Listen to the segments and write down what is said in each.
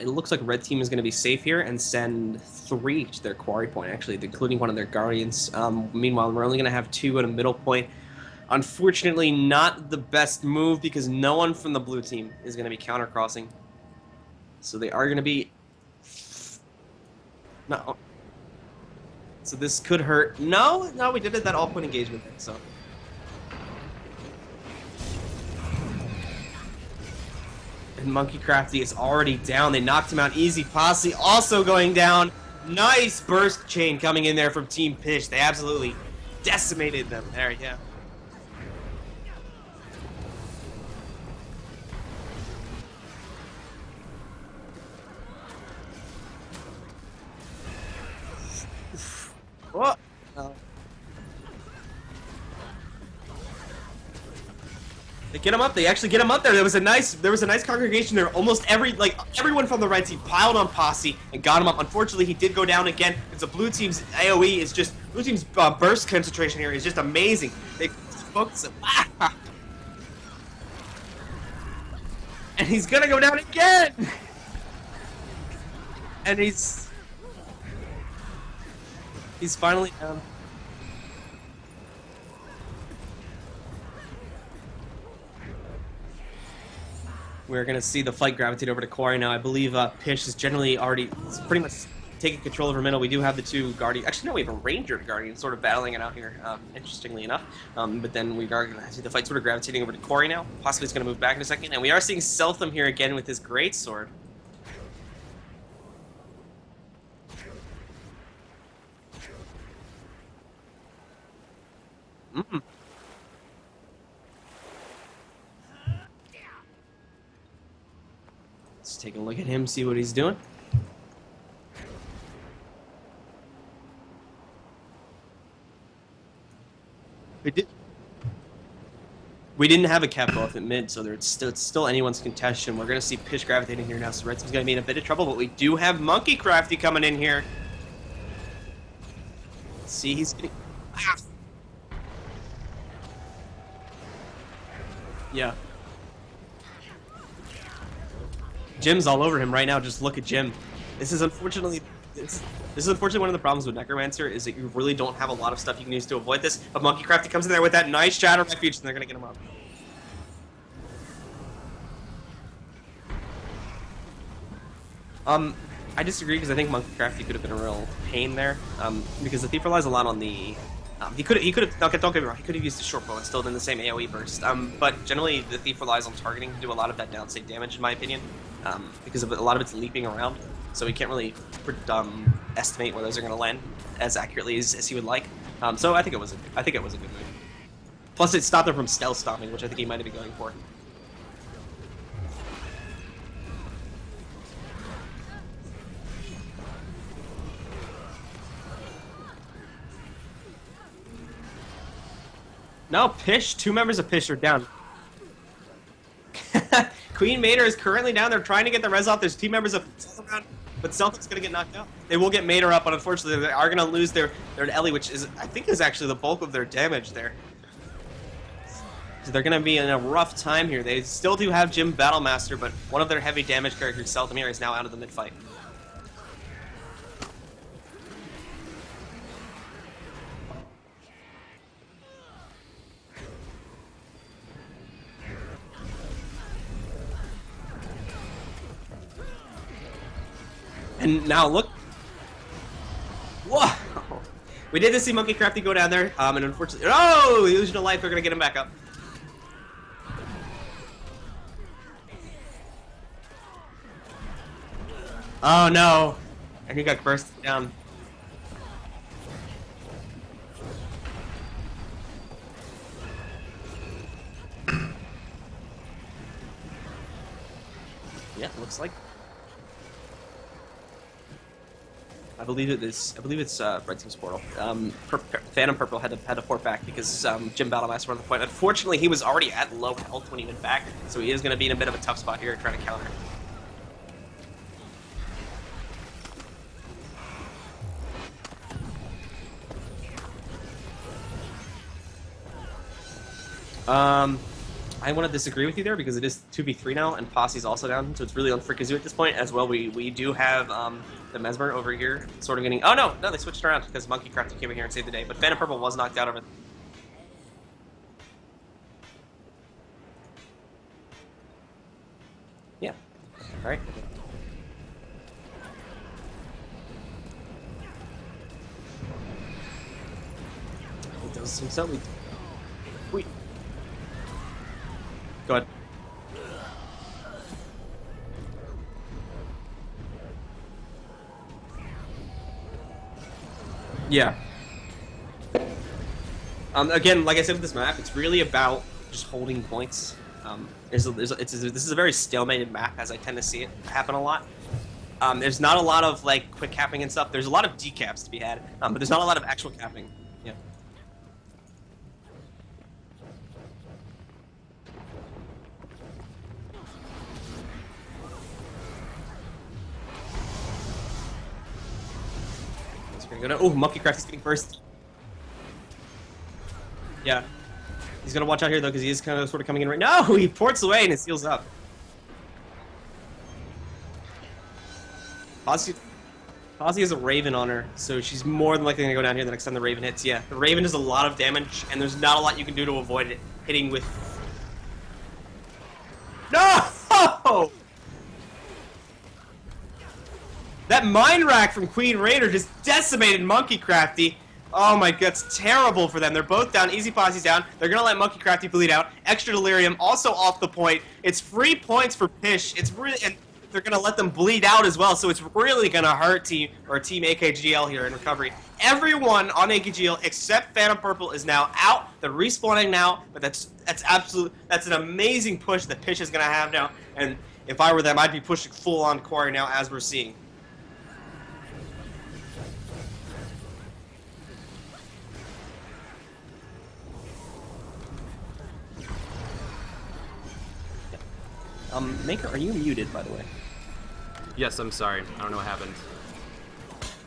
It looks like red team is going to be safe here and send 3 to their quarry point, actually, including one of their guardians. Meanwhile, we're only going to have 2 at a middle point. Unfortunately, not the best move because no one from the blue team is going to be counter-crossing. So they are going to be... No. So this could hurt. No, we did it that all-point engagement thing, so... And Monkey Crafty is already down. They knocked him out easy. Posse also going down. Nice burst chain coming in there from Team Pish. They absolutely decimated them there, yeah. Oh. They get him up. They actually get him up there. There was a nice congregation there. Almost everyone from the red team piled on Posse and got him up. Unfortunately, he did go down again because the blue team's AOE is just blue team's burst concentration here is just amazing. They focus it. And he's gonna go down again. And he's finally down. We're going to see the fight gravitate over to Quarry now. I believe Pish is generally already pretty much taking control of her middle. We do have the 2 Guardians. Actually, no, we have a Ranger Guardian sort of battling it out here, interestingly enough. But then we are going to see the fight sort of gravitating over to Quarry now. Possibly it's going to move back in a second. And we are seeing Seltham here again with his Greatsword. Let's take a look at him, see what he's doing. We didn't have a cap off at mid, so it's still anyone's contestation. We're going to see Pish gravitating here now, so Red Team's going to be in a bit of trouble, but we do have Monkey Crafty coming in here. Let's see, he's getting... Ah. Yeah. Jim's all over him right now. Just look at Jim. This is unfortunately one of the problems with Necromancer is that you really don't have a lot of stuff you can use to avoid this. But Monkey Crafty comes in there with that nice Shadow Refuge, and they're gonna get him up. I disagree because I think Monkey Crafty could have been a real pain there. Because the Thief relies a lot on the. He could have. Don't get me wrong. He could have used the short bow and still done the same AOE burst. But generally, the Thief relies on targeting to do a lot of that downstate damage, in my opinion. Because of a lot of it's leaping around, so he can't really estimate where those are going to land as accurately as he would like. So I think it was a good move. Plus, it stopped him from stealth stomping, which I think he might have been going for. No, Pish. 2 members of Pish are down. Queen Mater is currently down. They're trying to get the res off. There's team members of around, but Celtic's going to get knocked out. They will get Mater up, but unfortunately they are going to lose their Ellie, which I think is actually the bulk of their damage there. So they're going to be in a rough time here. They still do have Jim Battlemaster, but one of their heavy damage characters, Selthamir, is now out of the mid-fight. And now look. Whoa! We did see Monkey Crafty go down there, and unfortunately, oh, illusion of life. They're gonna get him back up. Oh no! And he got bursted down. Yeah, looks like. I believe it's Red Team's portal. Phantom Purple had to port back because Jim Battlemaster on the point. Unfortunately, he was already at low health when he went back, so he is going to be in a bit of a tough spot here trying to counter. I want to disagree with you there because it is 2v3 now, and Posse's also down, so it's really on Frickazu at this point as well. We do have the Mesmer over here sort of getting... Oh, no, they switched around because Monkey Crafty came in here and saved the day, but Phantom Purple was knocked out over... Yeah. All right. He does himself. We... Go ahead. Yeah. Again, like I said with this map, it's really about just holding points. This is a very stalemated map, as I tend to see it happen a lot. There's not a lot of like quick capping and stuff. There's a lot of decaps to be had, but there's not a lot of actual capping. Yeah. Oh, Monkey Craft is getting burst. Yeah. He's gonna watch out here though, because he is kind of sort of coming in right now. No, he ports away and it seals up. Posse has a Raven on her, so she's more than likely gonna go down here the next time the Raven hits. Yeah, the Raven does a lot of damage, and there's not a lot you can do to avoid it hitting with. No! That Mind Rack from Queen Raider just decimated Monkey Crafty. Oh my god, it's terrible for them. They're both down. Easy Posse's down. They're going to let Monkey Crafty bleed out. Extra Delirium also off the point. It's free points for Pish. It's really... And they're going to let them bleed out as well, so it's really going to hurt Team AKGL here in recovery. Everyone on AKGL except Phantom Purple is now out. They're respawning now, but that's an amazing push that Pish is going to have now. And if I were them, I'd be pushing full on Quarry now, as we're seeing. Maker, are you muted, by the way? Yes, I'm sorry. I don't know what happened.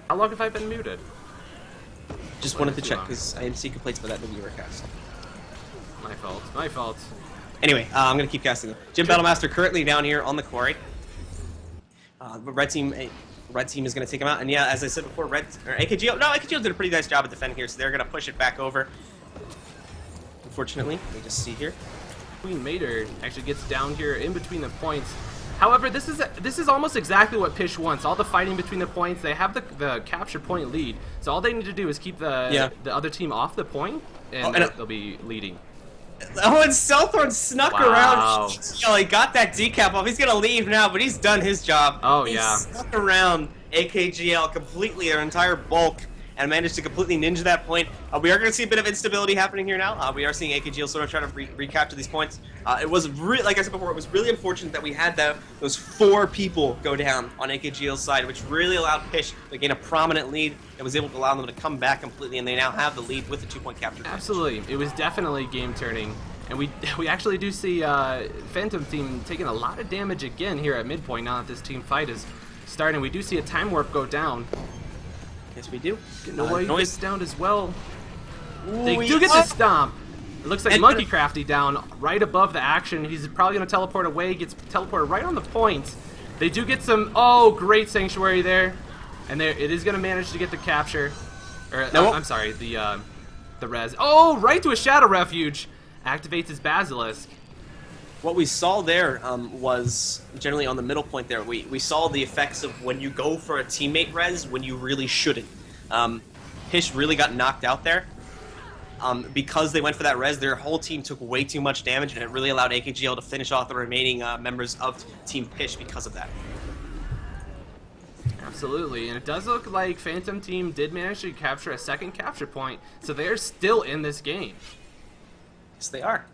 How long have I been muted? Just wanted to check, because I am seeing complaints about that in the viewer cast. My fault. My fault. Anyway, I'm going to keep casting them. Jim Battlemaster currently down here on the quarry. But Red Team is going to take him out. And yeah, as I said before, AKGL did a pretty nice job at defending here, so they're going to push it back over. Unfortunately, let me just see here. Queen Mater actually gets down here in between the points. However, this is almost exactly what Pish wants. All the fighting between the points. They have the capture point lead. So all they need to do is keep the other team off the point, and they'll be leading. Oh, and Selthorn snuck around. He got that decap off. He's going to leave now, but he's done his job. Oh, he yeah. Snuck around AKGL completely, their entire bulk, and managed to completely ninja that point. We are going to see a bit of instability happening here now. We are seeing AKGL sort of try to recapture these points. It was really, like I said before, it was really unfortunate that we had those 4 people go down on AKGL's side, which really allowed Pish to gain a prominent lead and was able to allow them to come back completely, and they now have the lead with the 2-point capture. Absolutely. It was definitely game turning. And we actually do see Phantom Team taking a lot of damage again here at midpoint now that this team fight is starting. We do see a time warp go down. Yes, we do. Noise gets down as well. Ooh, they do get the stomp. It looks like Monkey Crafty down right above the action. He's probably going to teleport away. Gets teleported right on the point. They do get some... Oh, great Sanctuary there. And it is going to manage to get the capture. Or, I'm sorry, the res. Oh, right to a Shadow Refuge. Activates his Basilisk. What we saw there was generally on the middle point there. We saw the effects of when you go for a teammate res when you really shouldn't. Pish really got knocked out there. Because they went for that res, their whole team took way too much damage, and it really allowed AKGL to finish off the remaining members of Team Pish because of that. Absolutely, and it does look like Phantom Team did manage to capture a second capture point, so they're still in this game. Yes, they are.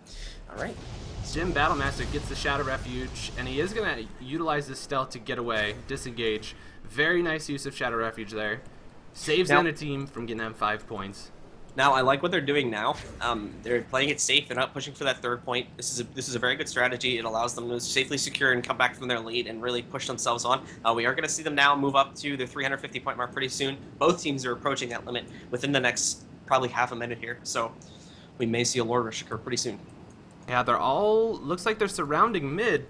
All right. Jim Battlemaster gets the Shadow Refuge, and he is going to utilize this stealth to get away, disengage. Very nice use of Shadow Refuge there. Saves the team from getting them 5 points. Now, I like what they're doing now. They're playing it safe. They're not pushing for that 3rd point. This is a very good strategy. It allows them to safely secure and come back from their lead and really push themselves on. We are going to see them now move up to the 350-point mark pretty soon. Both teams are approaching that limit within the next probably half a minute here. So we may see a Lord Rush occur pretty soon. Yeah, they're all... Looks like they're surrounding mid.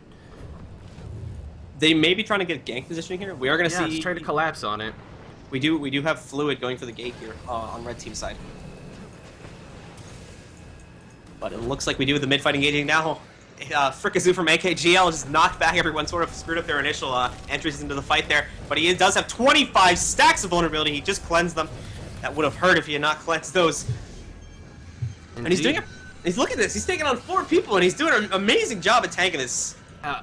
They may be trying to get gank positioning here. We are going to see... Yeah, let's try to collapse on it. We do have Fluid going for the gate here on red team side. But it looks like we do with the mid-fight engaging now. Fricazoo from AKGL just knocked back everyone, sort of screwed up their initial entries into the fight there. But he does have 25 stacks of vulnerability. He just cleansed them. That would have hurt if he had not cleansed those. Indeed. And he's doing it. Look at this. He's taking on 4 people, and he's doing an amazing job at tanking this.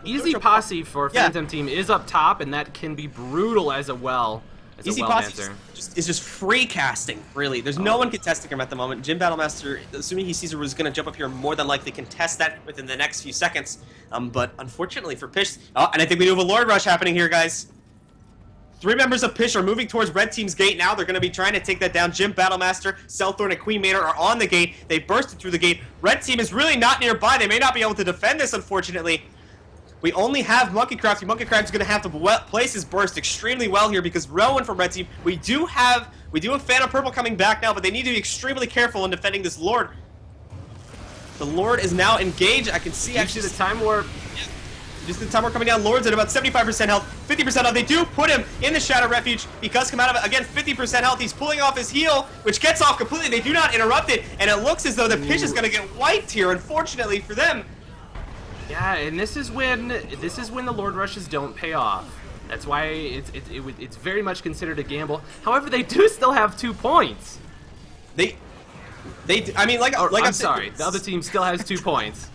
Easy Posse for Phantom Team is up top, and that can be brutal as a well. Easy Posse is just free casting, really. There's no one contesting him at the moment. Jim Battlemaster, assuming he sees her, was going to jump up here, more than likely contest that within the next few seconds. But unfortunately for Pish, and I think we do have a Lord Rush happening here, guys. 3 members of Pish are moving towards Red Team's gate now. They're going to be trying to take that down. Jim Battlemaster, Selthorn, and Queen Maynard are on the gate. They bursted through the gate. Red Team is really not nearby. They may not be able to defend this, unfortunately. We only have Monkeycraft. Monkeycraft is going to have to place his burst extremely well here because Rowan from Red Team. We do have Phantom Purple coming back now, but they need to be extremely careful in defending this Lord. The Lord is now engaged. I can see actually the Time Warp. Just the time we're coming down. Lord's at about 75% health, 50% health. They do put him in the Shadow Refuge. He does come out of it. Again, 50% health. He's pulling off his heal, which gets off completely. They do not interrupt it, and it looks as though the Pish is going to get wiped here, unfortunately for them. Yeah, and this is when the Lord Rushes don't pay off. That's why it's very much considered a gamble. However, they do still have 2 points. I mean, I'm sorry, the other team still has 2 points.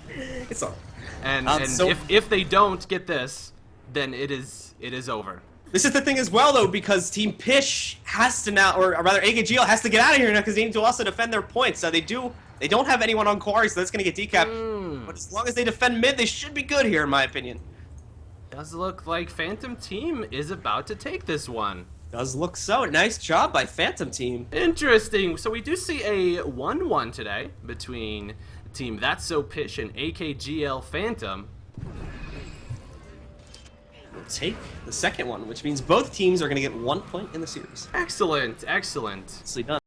It's all right. And so, if they don't get this, then it is over. This is the thing as well, though, because Team Pish has to now, or rather AKGL has to get out of here now because they need to also defend their points. So they don't have anyone on Quarry, so that's going to get decapped. But as long as they defend mid, they should be good here, in my opinion. Does look like Phantom Team is about to take this one. Does look so. Nice job by Phantom Team. Interesting. So we do see a 1-1 today between Team That's So Pish and AKGL Phantom. We'll take the second one, which means both teams are going to get 1 point in the series. Excellent, excellent. Nicely done.